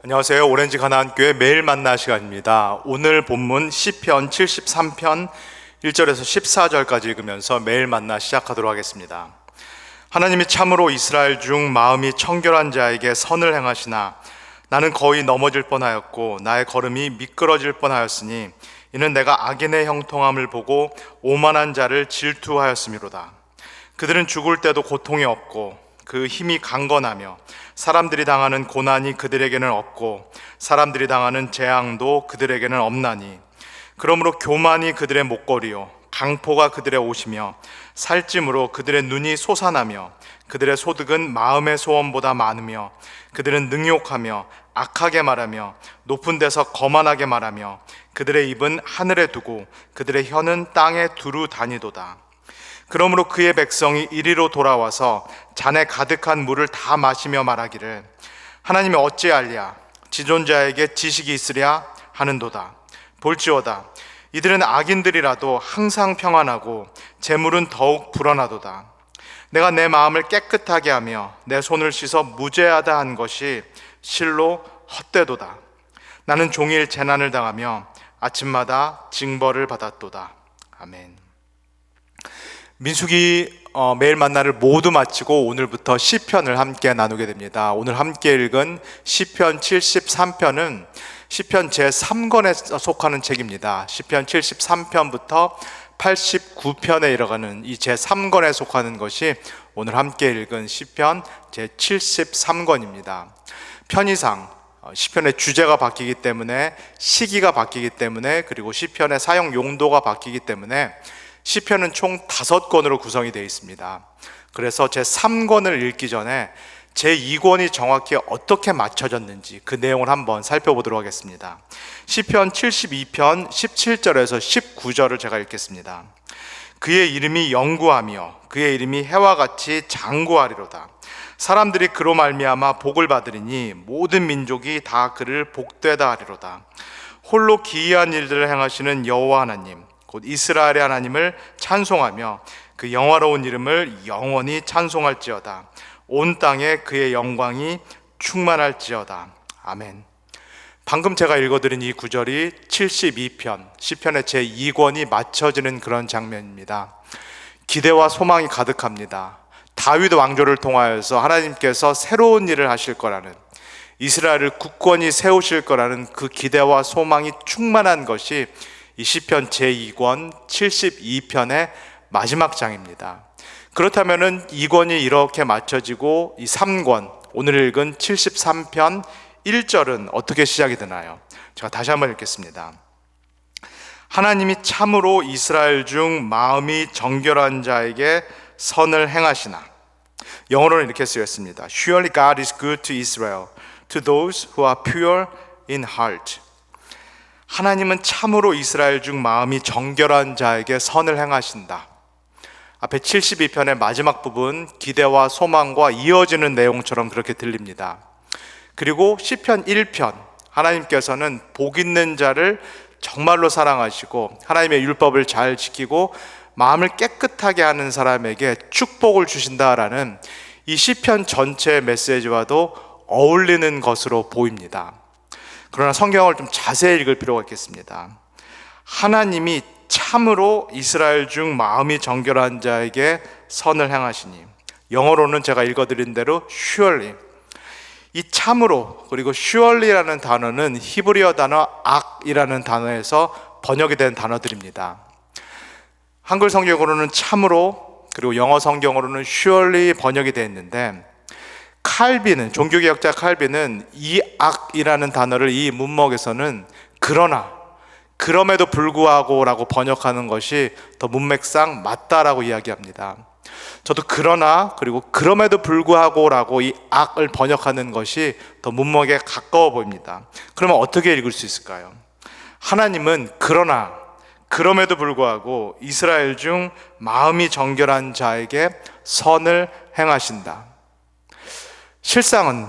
안녕하세요. 오렌지 가나안교회 매일 만나 시간입니다. 오늘 본문 시편 73편 1절에서 14절까지 읽으면서 매일 만나 시작하도록 하겠습니다. 하나님이 참으로 이스라엘 중 마음이 청결한 자에게 선을 행하시나 나는 거의 넘어질 뻔하였고 나의 걸음이 미끄러질 뻔하였으니 이는 내가 악인의 형통함을 보고 오만한 자를 질투하였음이로다. 그들은 죽을 때도 고통이 없고 그 힘이 강건하며 사람들이 당하는 고난이 그들에게는 없고 사람들이 당하는 재앙도 그들에게는 없나니 그러므로 교만이 그들의 목걸이요 강포가 그들의 옷이며 살찜으로 그들의 눈이 솟아나며 그들의 소득은 마음의 소원보다 많으며 그들은 능욕하며 악하게 말하며 높은 데서 거만하게 말하며 그들의 입은 하늘에 두고 그들의 혀는 땅에 두루 다니도다. 그러므로 그의 백성이 이리로 돌아와서 잔에 가득한 물을 다 마시며 말하기를 하나님이 어찌하랴 지존자에게 지식이 있으랴 하는도다. 볼지어다 이들은 악인들이라도 항상 평안하고 재물은 더욱 불어나도다. 내가 내 마음을 깨끗하게 하며 내 손을 씻어 무죄하다 한 것이 실로 헛되도다. 나는 종일 재난을 당하며 아침마다 징벌을 받았도다. 아멘. 민수기 매일 만나를 모두 마치고 오늘부터 시편을 함께 나누게 됩니다. 오늘 함께 읽은 시편 73편은 시편 제3권에 속하는 책입니다. 시편 73편부터 89편에 이르가는 이 제3권에 속하는 것이 오늘 함께 읽은 시편 제73권입니다. 편의상 시편의 주제가 바뀌기 때문에 시기가 바뀌기 때문에 그리고 시편의 사용 용도가 바뀌기 때문에 시편은 총 5권으로 구성이 되어 있습니다. 그래서 제3권을 읽기 전에 제2권이 정확히 어떻게 맞춰졌는지 그 내용을 한번 살펴보도록 하겠습니다. 시편 72편 17절에서 19절을 제가 읽겠습니다. 그의 이름이 영구하며 그의 이름이 해와 같이 장구하리로다. 사람들이 그로 말미암아 복을 받으리니 모든 민족이 다 그를 복되다 하리로다. 홀로 기이한 일들을 행하시는 여호와 하나님 곧 이스라엘의 하나님을 찬송하며 그 영화로운 이름을 영원히 찬송할지어다. 온 땅에 그의 영광이 충만할지어다. 아멘. 방금 제가 읽어드린 이 구절이 72편 시편의 제2권이 맞춰지는 그런 장면입니다. 기대와 소망이 가득합니다. 다윗 왕조를 통하여서 하나님께서 새로운 일을 하실 거라는, 이스라엘을 굳건히 세우실 거라는 그 기대와 소망이 충만한 것이 이 시편 제2권 72편의 마지막 장입니다. 그렇다면 2권이 이렇게 맞춰지고 이 3권 오늘 읽은 73편 1절은 어떻게 시작이 되나요? 제가 다시 한번 읽겠습니다. 하나님이 참으로 이스라엘 중 마음이 정결한 자에게 선을 행하시나. 영어로는 이렇게 쓰였습니다. Surely God is good to Israel, to those who are pure in heart. 하나님은 참으로 이스라엘 중 마음이 정결한 자에게 선을 행하신다. 앞에 72편의 마지막 부분 기대와 소망과 이어지는 내용처럼 그렇게 들립니다. 그리고 시편 1편 하나님께서는 복 있는 자를 정말로 사랑하시고 하나님의 율법을 잘 지키고 마음을 깨끗하게 하는 사람에게 축복을 주신다라는 이 시편 전체의 메시지와도 어울리는 것으로 보입니다. 그러나 성경을 좀 자세히 읽을 필요가 있겠습니다. 하나님이 참으로 이스라엘 중 마음이 정결한 자에게 선을 행하시니, 영어로는 제가 읽어드린 대로 surely, 이 참으로 그리고 surely라는 단어는 히브리어 단어 악이라는 단어에서 번역이 된 단어들입니다. 한글 성경으로는 참으로 그리고 영어 성경으로는 surely 번역이 되어 있는데, 칼빈은, 종교개혁자 칼빈은 이 악이라는 단어를 이 문맥에서는 그러나, 그럼에도 불구하고 라고 번역하는 것이 더 문맥상 맞다라고 이야기합니다. 저도 그러나 그리고 그럼에도 불구하고 라고 이 악을 번역하는 것이 더 문맥에 가까워 보입니다. 그러면 어떻게 읽을 수 있을까요? 하나님은 그러나 그럼에도 불구하고 이스라엘 중 마음이 정결한 자에게 선을 행하신다. 실상은,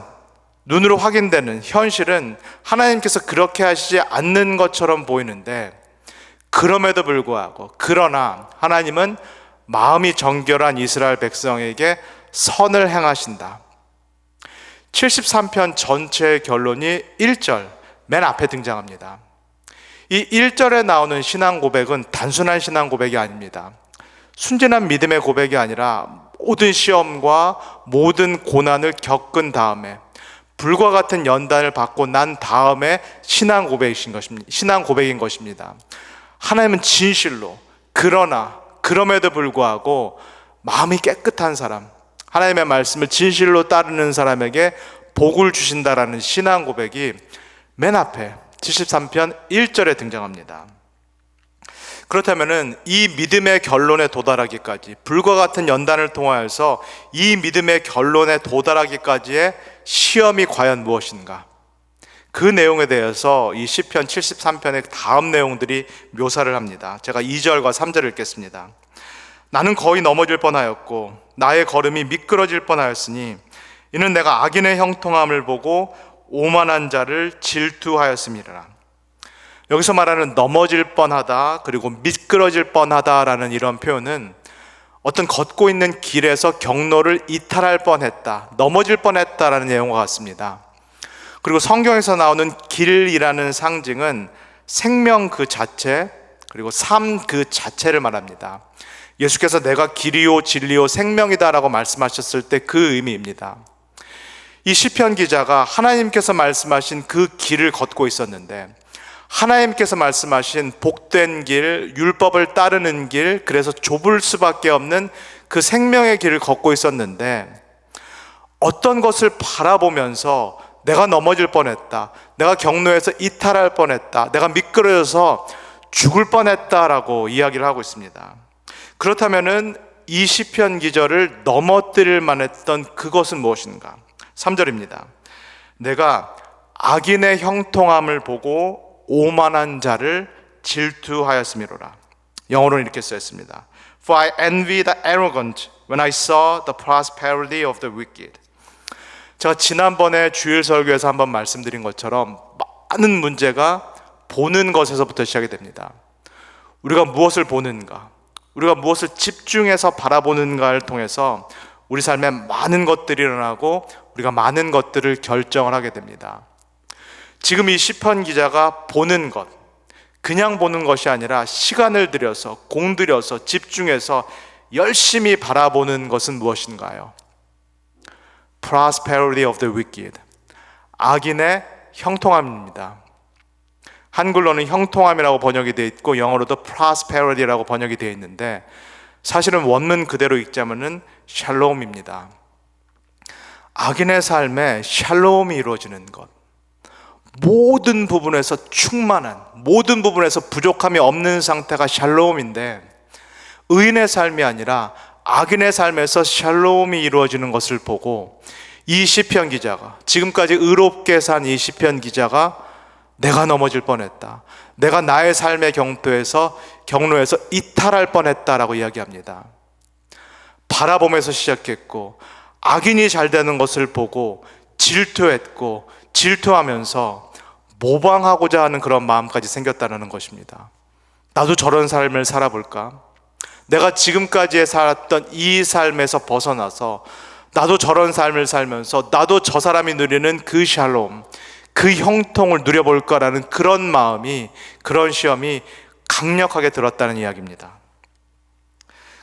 눈으로 확인되는 현실은 하나님께서 그렇게 하시지 않는 것처럼 보이는데, 그럼에도 불구하고 그러나 하나님은 마음이 정결한 이스라엘 백성에게 선을 행하신다. 73편 전체의 결론이 1절 맨 앞에 등장합니다. 이 1절에 나오는 신앙 고백은 단순한 신앙 고백이 아닙니다. 순진한 믿음의 고백이 아니라 모든 시험과 모든 고난을 겪은 다음에 불과 같은 연단을 받고 난 다음에 신앙 고백인 것입니다. 하나님은 진실로, 그러나 그럼에도 불구하고 마음이 깨끗한 사람, 하나님의 말씀을 진실로 따르는 사람에게 복을 주신다라는 신앙 고백이 맨 앞에 73편 1절에 등장합니다. 그렇다면 이 믿음의 결론에 도달하기까지, 불과 같은 연단을 통하여서 이 믿음의 결론에 도달하기까지의 시험이 과연 무엇인가? 그 내용에 대해서 이 시편 73편의 다음 내용들이 묘사를 합니다. 제가 2절과 3절을 읽겠습니다. 나는 거의 넘어질 뻔하였고 나의 걸음이 미끄러질 뻔하였으니 이는 내가 악인의 형통함을 보고 오만한 자를 질투하였음이라. 여기서 말하는 넘어질 뻔하다 그리고 미끄러질 뻔하다라는 이런 표현은 어떤 걷고 있는 길에서 경로를 이탈할 뻔했다, 넘어질 뻔했다라는 내용과 같습니다. 그리고 성경에서 나오는 길이라는 상징은 생명 그 자체 그리고 삶 그 자체를 말합니다. 예수께서 내가 길이요 진리요 생명이다라고 말씀하셨을 때 그 의미입니다. 이 시편 기자가 하나님께서 말씀하신 그 길을 걷고 있었는데, 하나님께서 말씀하신 복된 길, 율법을 따르는 길, 그래서 좁을 수밖에 없는 그 생명의 길을 걷고 있었는데 어떤 것을 바라보면서 내가 넘어질 뻔했다, 내가 경로에서 이탈할 뻔했다, 내가 미끄러져서 죽을 뻔했다라고 이야기를 하고 있습니다. 그렇다면은 이 시편 기절을 넘어뜨릴 만했던 그것은 무엇인가? 3절입니다. 내가 악인의 형통함을 보고 오만한 자를 질투하였음이로라. 영어로는 이렇게 쓰였습니다. For I envy the arrogant when I saw the prosperity of the wicked. 제가 지난번에 주일 설교에서 한번 말씀드린 것처럼 많은 문제가 보는 것에서부터 시작이 됩니다. 우리가 무엇을 보는가, 우리가 무엇을 집중해서 바라보는가를 통해서 우리 삶에 많은 것들이 일어나고 우리가 많은 것들을 결정을 하게 됩니다. 지금 이 시편 기자가 보는 것, 그냥 보는 것이 아니라 시간을 들여서, 공들여서, 집중해서 열심히 바라보는 것은 무엇인가요? Prosperity of the wicked, 악인의 형통함입니다. 한글로는 형통함이라고 번역이 되어 있고 영어로도 prosperity라고 번역이 되어 있는데 사실은 원문 그대로 읽자면은 샬롬입니다. 악인의 삶에 샬롬이 이루어지는 것, 모든 부분에서 충만한, 모든 부분에서 부족함이 없는 상태가 샬롬인데, 의인의 삶이 아니라 악인의 삶에서 샬롬이 이루어지는 것을 보고 이 시편 기자가, 지금까지 의롭게 산 이 시편 기자가 내가 넘어질 뻔했다, 내가 나의 삶의 경로에서 이탈할 뻔했다라고 이야기합니다. 바라보면서 시작했고 악인이 잘 되는 것을 보고 질투했고 질투하면서 모방하고자 하는 그런 마음까지 생겼다는 것입니다. 나도 저런 삶을 살아볼까? 내가 지금까지 살았던 이 삶에서 벗어나서 나도 저런 삶을 살면서 나도 저 사람이 누리는 그 샬롬, 그 형통을 누려볼까라는 그런 마음이, 그런 시험이 강력하게 들었다는 이야기입니다.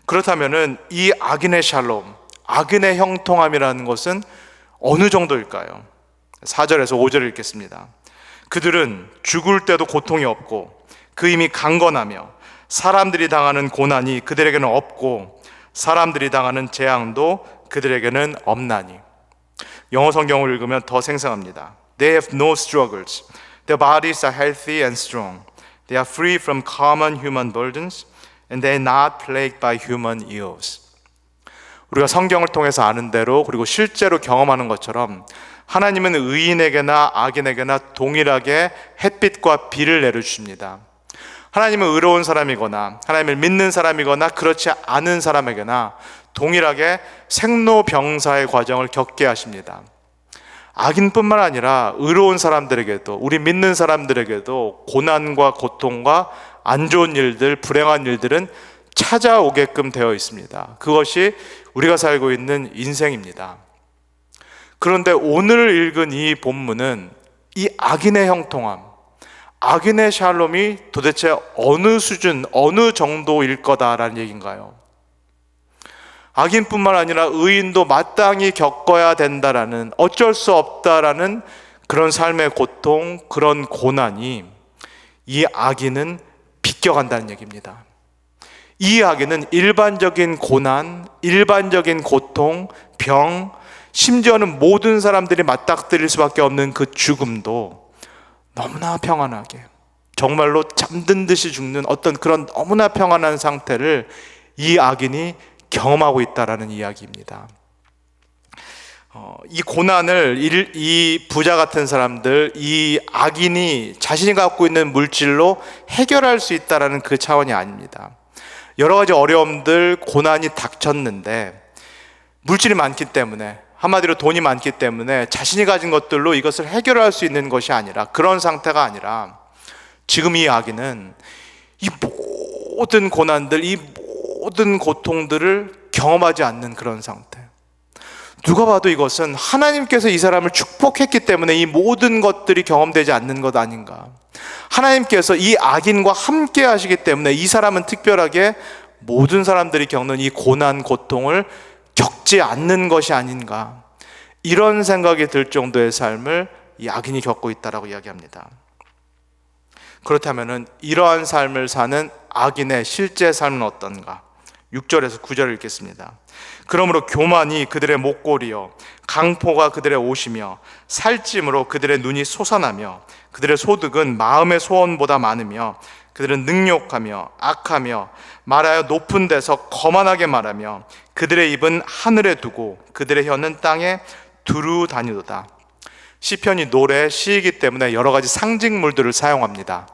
그렇다면은 이 악인의 샬롬, 악인의 형통함이라는 것은 어느 정도일까요? 4절에서 5절을 읽겠습니다. 그들은 죽을 때도 고통이 없고 그 힘이 강건하며 사람들이 당하는 고난이 그들에게는 없고 사람들이 당하는 재앙도 그들에게는 없나니. 영어 성경을 읽으면 더 생생합니다. They have no struggles. Their bodies are healthy and strong. They are free from common human burdens and they are not plagued by human ills. 우리가 성경을 통해서 아는 대로, 그리고 실제로 경험하는 것처럼 하나님은 의인에게나 악인에게나 동일하게 햇빛과 비를 내려주십니다. 하나님은 의로운 사람이거나 하나님을 믿는 사람이거나 그렇지 않은 사람에게나 동일하게 생로병사의 과정을 겪게 하십니다. 악인뿐만 아니라 의로운 사람들에게도, 우리 믿는 사람들에게도 고난과 고통과 안 좋은 일들, 불행한 일들은 찾아오게끔 되어 있습니다. 그것이 우리가 살고 있는 인생입니다. 그런데 오늘 읽은 이 본문은 이 악인의 형통함, 악인의 샬롬이 도대체 어느 수준, 어느 정도일 거다라는 얘기인가요? 악인뿐만 아니라 의인도 마땅히 겪어야 된다라는, 어쩔 수 없다라는 그런 삶의 고통, 그런 고난이 이 악인은 비껴간다는 얘기입니다. 이 악인은 일반적인 고난, 일반적인 고통, 병, 심지어는 모든 사람들이 맞닥뜨릴 수밖에 없는 그 죽음도 너무나 평안하게, 정말로 잠든 듯이 죽는 어떤 그런 너무나 평안한 상태를 이 악인이 경험하고 있다라는 이야기입니다. 이 고난을 이 부자 같은 사람들, 이 악인이 자신이 갖고 있는 물질로 해결할 수 있다라는 그 차원이 아닙니다. 여러 가지 어려움들, 고난이 닥쳤는데 물질이 많기 때문에, 한마디로 돈이 많기 때문에 자신이 가진 것들로 이것을 해결할 수 있는 것이 아니라, 그런 상태가 아니라 지금 이 악인은 이 모든 고난들, 이 모든 고통들을 경험하지 않는 그런 상태. 누가 봐도 이것은 하나님께서 이 사람을 축복했기 때문에 이 모든 것들이 경험되지 않는 것 아닌가. 하나님께서 이 악인과 함께 하시기 때문에 이 사람은 특별하게 모든 사람들이 겪는 이 고난, 고통을 겪지 않는 것이 아닌가. 이런 생각이 들 정도의 삶을 이 악인이 겪고 있다라고 이야기합니다. 그렇다면 이러한 삶을 사는 악인의 실제 삶은 어떤가? 6절에서 9절을 읽겠습니다. 그러므로 교만이 그들의 목골이요, 강포가 그들의 옷이며, 살찜으로 그들의 눈이 솟아나며, 그들의 소득은 마음의 소원보다 많으며, 그들은 능욕하며 악하며 말하여 높은 데서 거만하게 말하며, 그들의 입은 하늘에 두고 그들의 혀는 땅에 두루 다니도다. 시편이 노래, 시이기 때문에 여러 가지 상징물들을 사용합니다.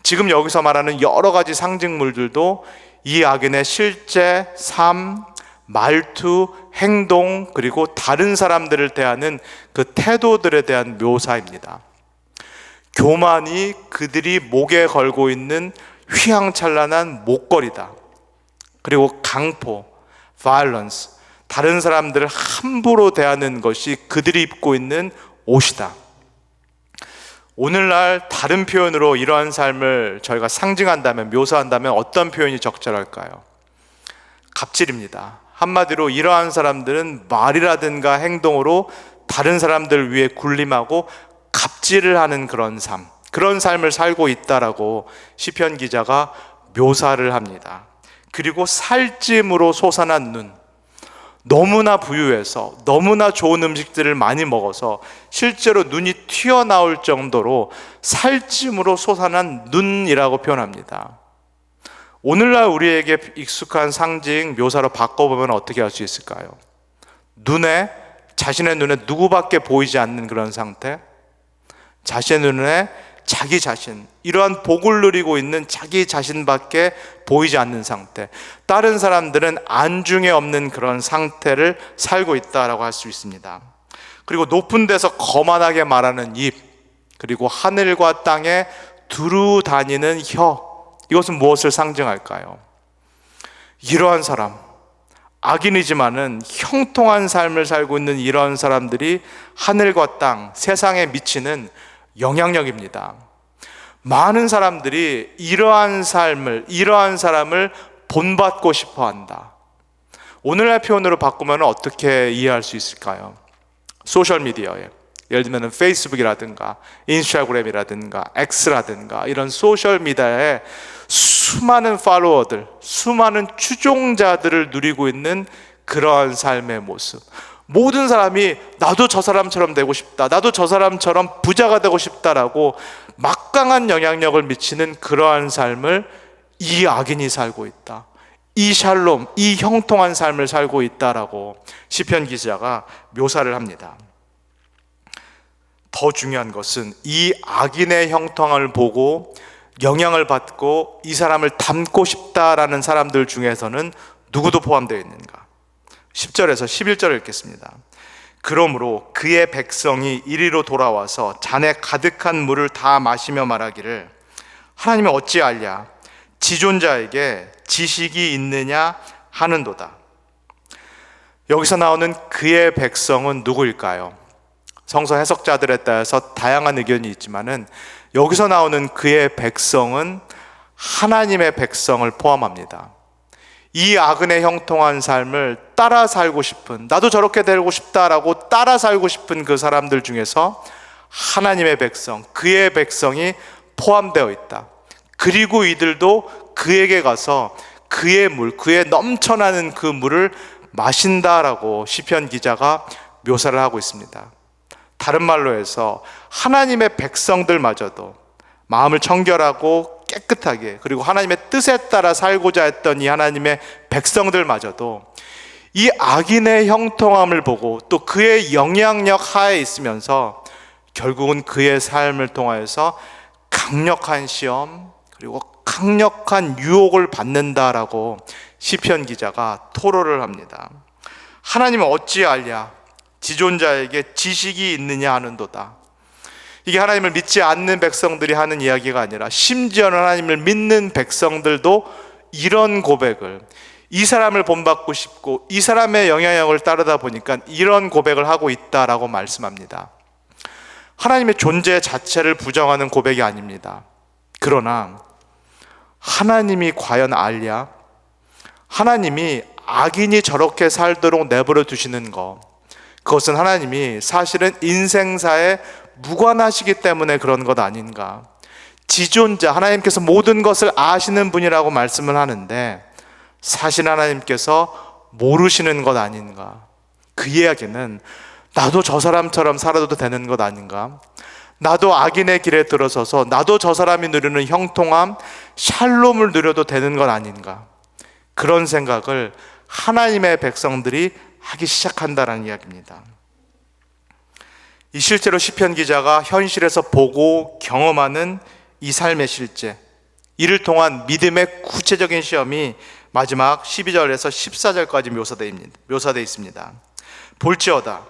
지금 여기서 말하는 여러 가지 상징물들도 이 악인의 실제 삶, 말투, 행동, 그리고 다른 사람들을 대하는 그 태도들에 대한 묘사입니다. 교만이 그들이 목에 걸고 있는 휘황찬란한 목걸이다. 그리고 강포, violence, 다른 사람들을 함부로 대하는 것이 그들이 입고 있는 옷이다. 오늘날 다른 표현으로 이러한 삶을 저희가 상징한다면, 묘사한다면 어떤 표현이 적절할까요? 갑질입니다. 한마디로 이러한 사람들은 말이라든가 행동으로 다른 사람들 위해 군림하고 갑질을 하는 그런 삶, 그런 삶을 살고 있다라고 시편 기자가 묘사를 합니다. 그리고 살찜으로 솟아난 눈, 너무나 부유해서 너무나 좋은 음식들을 많이 먹어서 실제로 눈이 튀어나올 정도로 살찜으로 솟아난 눈이라고 표현합니다. 오늘날 우리에게 익숙한 상징 묘사로 바꿔보면 어떻게 할 수 있을까요? 자신의 눈에 누구밖에 보이지 않는 그런 상태, 자신의 눈에 자기 자신, 이러한 복을 누리고 있는 자기 자신밖에 보이지 않는 상태, 다른 사람들은 안중에 없는 그런 상태를 살고 있다라고 할 수 있습니다. 그리고 높은 데서 거만하게 말하는 입, 그리고 하늘과 땅에 두루 다니는 혀, 이것은 무엇을 상징할까요? 이러한 사람, 악인이지만은 형통한 삶을 살고 있는 이러한 사람들이 하늘과 땅, 세상에 미치는 영향력입니다. 많은 사람들이 이러한 사람을 본받고 싶어 한다. 오늘날 표현으로 바꾸면 어떻게 이해할 수 있을까요? 소셜미디어에, 예를 들면 페이스북이라든가 인스타그램이라든가 X라든가 이런 소셜미디어에 수많은 팔로워들, 수많은 추종자들을 누리고 있는 그러한 삶의 모습, 모든 사람이 나도 저 사람처럼 되고 싶다, 나도 저 사람처럼 부자가 되고 싶다라고 막강한 영향력을 미치는 그러한 삶을 이 악인이 살고 있다. 이 샬롬, 이 형통한 삶을 살고 있다라고 시편 기자가 묘사를 합니다. 더 중요한 것은 이 악인의 형통함을 보고 영향을 받고 이 사람을 닮고 싶다라는 사람들 중에서는 누구도 포함되어 있는가? 10절에서 11절을 읽겠습니다. 그러므로 그의 백성이 이리로 돌아와서 잔에 가득한 물을 다 마시며 말하기를 하나님이 어찌 알랴? 지존자에게 지식이 있느냐 하는도다. 여기서 나오는 그의 백성은 누구일까요? 성서 해석자들에 따라서 다양한 의견이 있지만은 여기서 나오는 그의 백성은 하나님의 백성을 포함합니다. 이 악은에 형통한 삶을 따라 살고 싶은, 나도 저렇게 되고 싶다라고 따라 살고 싶은 그 사람들 중에서 하나님의 백성, 그의 백성이 포함되어 있다. 그리고 이들도 그에게 가서 그의 물, 그의 넘쳐나는 그 물을 마신다라고 시편 기자가 묘사를 하고 있습니다. 다른 말로 해서 하나님의 백성들마저도 마음을 청결하고 깨끗하게, 그리고 하나님의 뜻에 따라 살고자 했던 이 하나님의 백성들마저도 이 악인의 형통함을 보고 또 그의 영향력 하에 있으면서 결국은 그의 삶을 통하여서 강력한 시험 그리고 강력한 유혹을 받는다라고 시편 기자가 토로를 합니다. 하나님은 어찌 알랴? 지존자에게 지식이 있느냐 하는도다. 이게 하나님을 믿지 않는 백성들이 하는 이야기가 아니라 심지어는 하나님을 믿는 백성들도 이런 고백을, 이 사람을 본받고 싶고 이 사람의 영향력을 따르다 보니까 이런 고백을 하고 있다라고 말씀합니다. 하나님의 존재 자체를 부정하는 고백이 아닙니다. 그러나 하나님이 과연 알랴? 하나님이 악인이 저렇게 살도록 내버려 두시는 것, 그것은 하나님이 사실은 인생사에 무관하시기 때문에 그런 것 아닌가. 지존자, 하나님께서 모든 것을 아시는 분이라고 말씀을 하는데 사실 하나님께서 모르시는 것 아닌가. 그 이야기는 나도 저 사람처럼 살아도 되는 것 아닌가. 나도 악인의 길에 들어서서 나도 저 사람이 누리는 형통함, 샬롬을 누려도 되는 것 아닌가. 그런 생각을 하나님의 백성들이 하기 시작한다는 이야기입니다. 이 실제로 시편 기자가 현실에서 보고 경험하는 이 삶의 실제, 이를 통한 믿음의 구체적인 시험이 마지막 12절에서 14절까지 묘사되어 있습니다. 볼지어다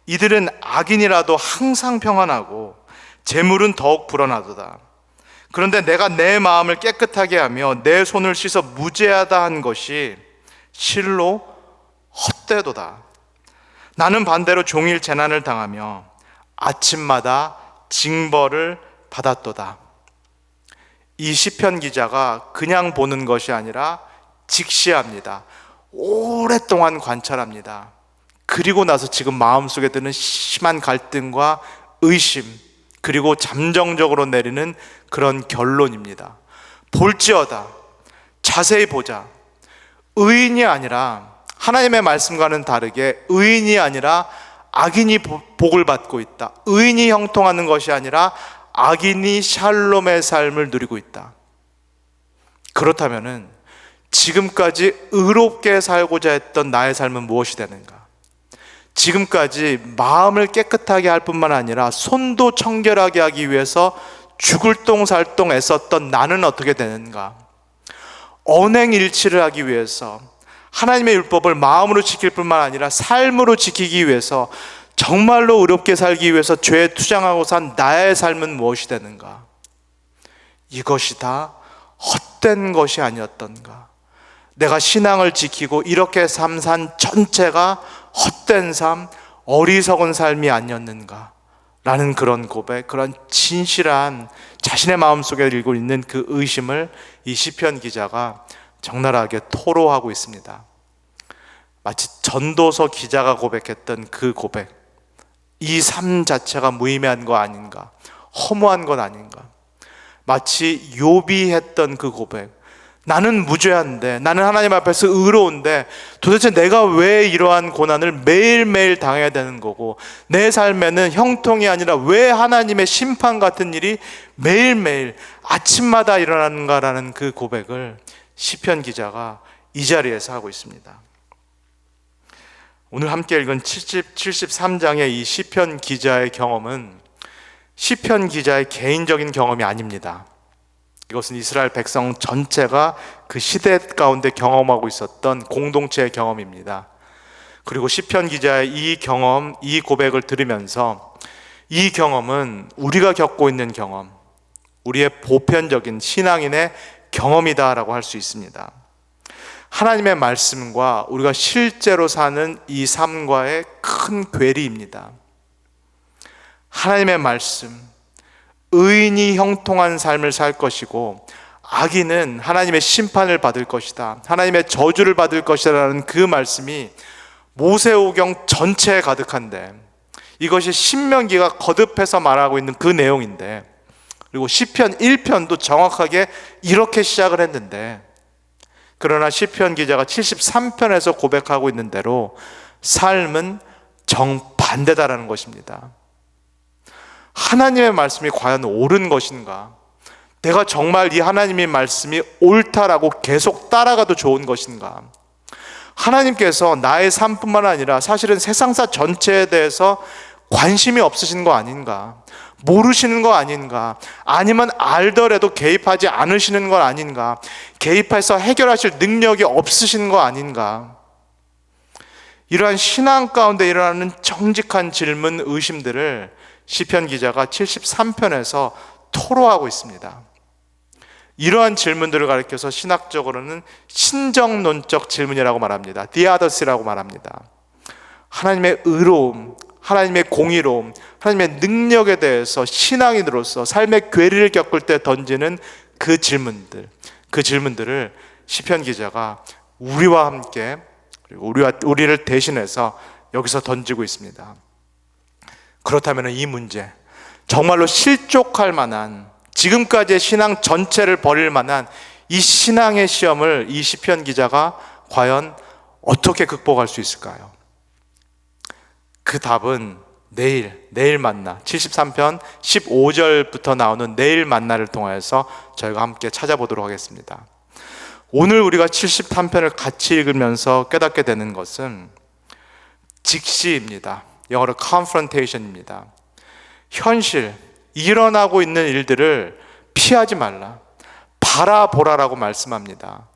이들은 악인이라도 항상 평안하고 재물은 더욱 불어나도다. 그런데 내가 내 마음을 깨끗하게 하며 내 손을 씻어 무죄하다 한 것이 실로 헛되도다. 나는 반대로 종일 재난을 당하며 아침마다 징벌을 받았도다. 이 시편 기자가 그냥 보는 것이 아니라 직시합니다. 오랫동안 관찰합니다. 그리고 나서 지금 마음속에 드는 심한 갈등과 의심, 그리고 잠정적으로 내리는 그런 결론입니다. 볼지어다, 자세히 보자. 의인이 아니라, 하나님의 말씀과는 다르게 의인이 아니라 악인이 복을 받고 있다. 의인이 형통하는 것이 아니라 악인이 샬롬의 삶을 누리고 있다. 그렇다면은 지금까지 의롭게 살고자 했던 나의 삶은 무엇이 되는가? 지금까지 마음을 깨끗하게 할 뿐만 아니라 손도 청결하게 하기 위해서 죽을 똥살똥 애썼던 나는 어떻게 되는가? 언행일치를 하기 위해서 하나님의 율법을 마음으로 지킬 뿐만 아니라 삶으로 지키기 위해서 정말로 의롭게 살기 위해서 죄에 투정하고 산 나의 삶은 무엇이 되는가? 이것이 다 헛된 것이 아니었던가? 내가 신앙을 지키고 이렇게 삶 산 전체가 헛된 삶, 어리석은 삶이 아니었는가? 라는 그런 고백, 그런 진실한 자신의 마음속에 일고 있는 그 의심을 이 시편 기자가 적나라하게 토로하고 있습니다. 마치 전도서 기자가 고백했던 그 고백, 이 삶 자체가 무의미한 거 아닌가, 허무한 것 아닌가. 마치 욥이 했던 그 고백, 나는 무죄한데, 나는 하나님 앞에서 의로운데 도대체 내가 왜 이러한 고난을 매일매일 당해야 되는 거고, 내 삶에는 형통이 아니라 왜 하나님의 심판 같은 일이 매일매일 아침마다 일어나는가라는 그 고백을 시편 기자가 이 자리에서 하고 있습니다. 오늘 함께 읽은 73장의 이 시편 기자의 경험은 시편 기자의 개인적인 경험이 아닙니다. 이것은 이스라엘 백성 전체가 그 시대 가운데 경험하고 있었던 공동체의 경험입니다. 그리고 시편 기자의 이 경험, 이 고백을 들으면서 이 경험은 우리가 겪고 있는 경험, 우리의 보편적인 신앙인의 경험이다라고 할 수 있습니다. 하나님의 말씀과 우리가 실제로 사는 이 삶과의 큰 괴리입니다. 하나님의 말씀, 의인이 형통한 삶을 살 것이고 악인은 하나님의 심판을 받을 것이다, 하나님의 저주를 받을 것이다 라는 그 말씀이 모세오경 전체에 가득한데, 이것이 신명기가 거듭해서 말하고 있는 그 내용인데, 그리고 시편 1편도 정확하게 이렇게 시작을 했는데, 그러나 시편 기자가 73편에서 고백하고 있는 대로 삶은 정반대다라는 것입니다. 하나님의 말씀이 과연 옳은 것인가? 내가 정말 이 하나님의 말씀이 옳다라고 계속 따라가도 좋은 것인가? 하나님께서 나의 삶뿐만 아니라 사실은 세상사 전체에 대해서 관심이 없으신 거 아닌가? 모르시는 거 아닌가? 아니면 알더라도 개입하지 않으시는 건 아닌가? 개입해서 해결하실 능력이 없으신 거 아닌가? 이러한 신앙 가운데 일어나는 정직한 질문, 의심들을 시편 기자가 73편에서 토로하고 있습니다. 이러한 질문들을 가리켜서 신학적으로는 신정론적 질문이라고 말합니다. 디아더스라고 말합니다. 하나님의 의로움, 하나님의 공의로움, 하나님의 능력에 대해서 신앙인으로서 삶의 괴리를 겪을 때 던지는 그 질문들을 시편 기자가 우리와 함께, 그리고 우리를 대신해서 여기서 던지고 있습니다. 그렇다면 이 문제, 정말로 실족할 만한, 지금까지의 신앙 전체를 버릴 만한 이 신앙의 시험을 이 시편 기자가 과연 어떻게 극복할 수 있을까요? 그 답은 내일 만나, 73편 15절부터 나오는 내일 만나를 통해서 저희가 함께 찾아보도록 하겠습니다. 오늘 우리가 73편을 같이 읽으면서 깨닫게 되는 것은 직시입니다. 영어로 confrontation입니다. 현실, 일어나고 있는 일들을 피하지 말라, 바라보라라고 말씀합니다.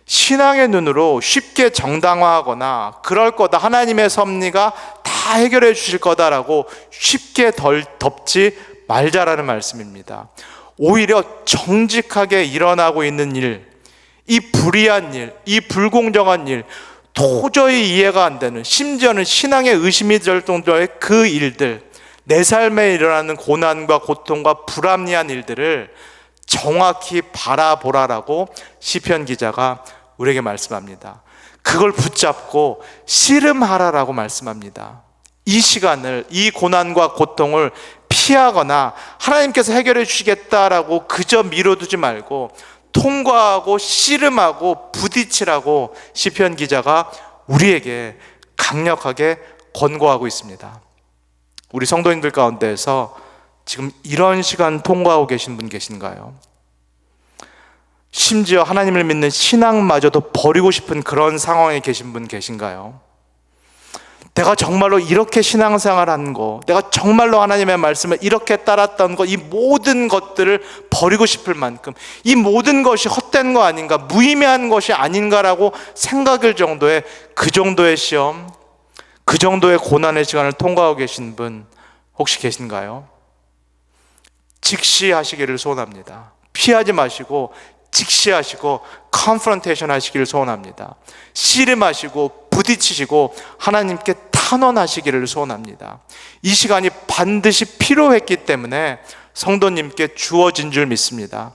신앙의 눈으로 쉽게 정당화하거나 그럴 거다, 하나님의 섭리가 다 해결해 주실 거다라고 쉽게 덮지 말자라는 말씀입니다. 오히려 정직하게 일어나고 있는 일, 이 불의한 일, 이 불공정한 일, 도저히 이해가 안 되는, 심지어는 신앙의 의심이 들 정도의 그 일들, 내 삶에 일어나는 고난과 고통과 불합리한 일들을 정확히 바라보라라고 시편 기자가 우리에게 말씀합니다. 그걸 붙잡고 씨름하라라고 말씀합니다. 이 시간을, 이 고난과 고통을 피하거나 하나님께서 해결해 주시겠다라고 그저 미뤄두지 말고 통과하고 씨름하고 부딪히라고 시편 기자가 우리에게 강력하게 권고하고 있습니다. 우리 성도님들 가운데에서 지금 이런 시간 통과하고 계신 분 계신가요? 심지어 하나님을 믿는 신앙마저도 버리고 싶은 그런 상황에 계신 분 계신가요? 내가 정말로 이렇게 신앙생활 한 거, 내가 정말로 하나님의 말씀을 이렇게 따랐던 거, 이 모든 것들을 버리고 싶을 만큼 이 모든 것이 헛된 거 아닌가, 무의미한 것이 아닌가라고 생각할 정도의 그 정도의 시험, 그 정도의 고난의 시간을 통과하고 계신 분 혹시 계신가요? 직시하시기를 소원합니다. 피하지 마시고 직시하시고 컨프런테이션 하시기를 소원합니다. 씨름하시고 부딪히시고 하나님께 탄원하시기를 소원합니다. 이 시간이 반드시 필요했기 때문에 성도님께 주어진 줄 믿습니다.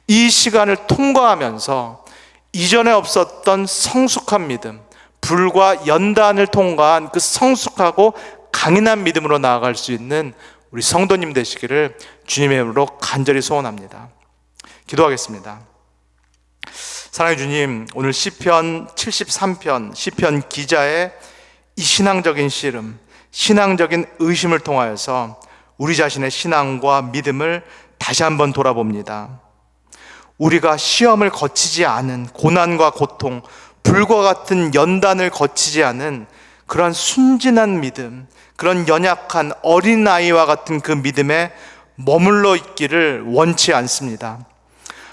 이 시간을 통과하면서 이전에 없었던 성숙한 믿음, 불과 연단을 통과한 그 성숙하고 강인한 믿음으로 나아갈 수 있는 우리 성도님 되시기를 주님의 이름으로 간절히 소원합니다. 기도하겠습니다. 사랑의 주님, 오늘 시편 73편 시편 기자의 이 신앙적인 씨름, 신앙적인 의심을 통하여서 우리 자신의 신앙과 믿음을 다시 한번 돌아봅니다. 우리가 시험을 거치지 않은 고난과 고통, 불과 같은 연단을 거치지 않은 그런 순진한 믿음, 그런 연약한 어린아이와 같은 그 믿음에 머물러 있기를 원치 않습니다.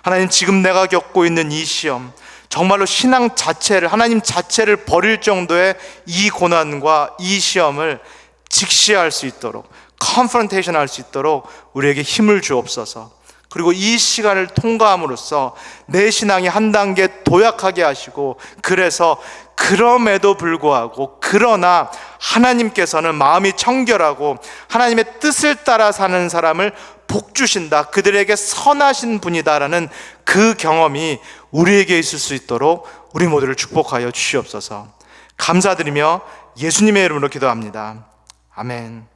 하나님, 지금 내가 겪고 있는 이 시험, 정말로 신앙 자체를, 하나님 자체를 버릴 정도의 이 고난과 이 시험을 직시할 수 있도록, 컨프런테이션 할 수 있도록 우리에게 힘을 주옵소서. 그리고 이 시간을 통과함으로써 내 신앙이 한 단계 도약하게 하시고, 그래서 그럼에도 불구하고 그러나 하나님께서는 마음이 청결하고 하나님의 뜻을 따라 사는 사람을 복 주신다, 그들에게 선하신 분이다라는 그 경험이 우리에게 있을 수 있도록 우리 모두를 축복하여 주시옵소서. 감사드리며 예수님의 이름으로 기도합니다. 아멘.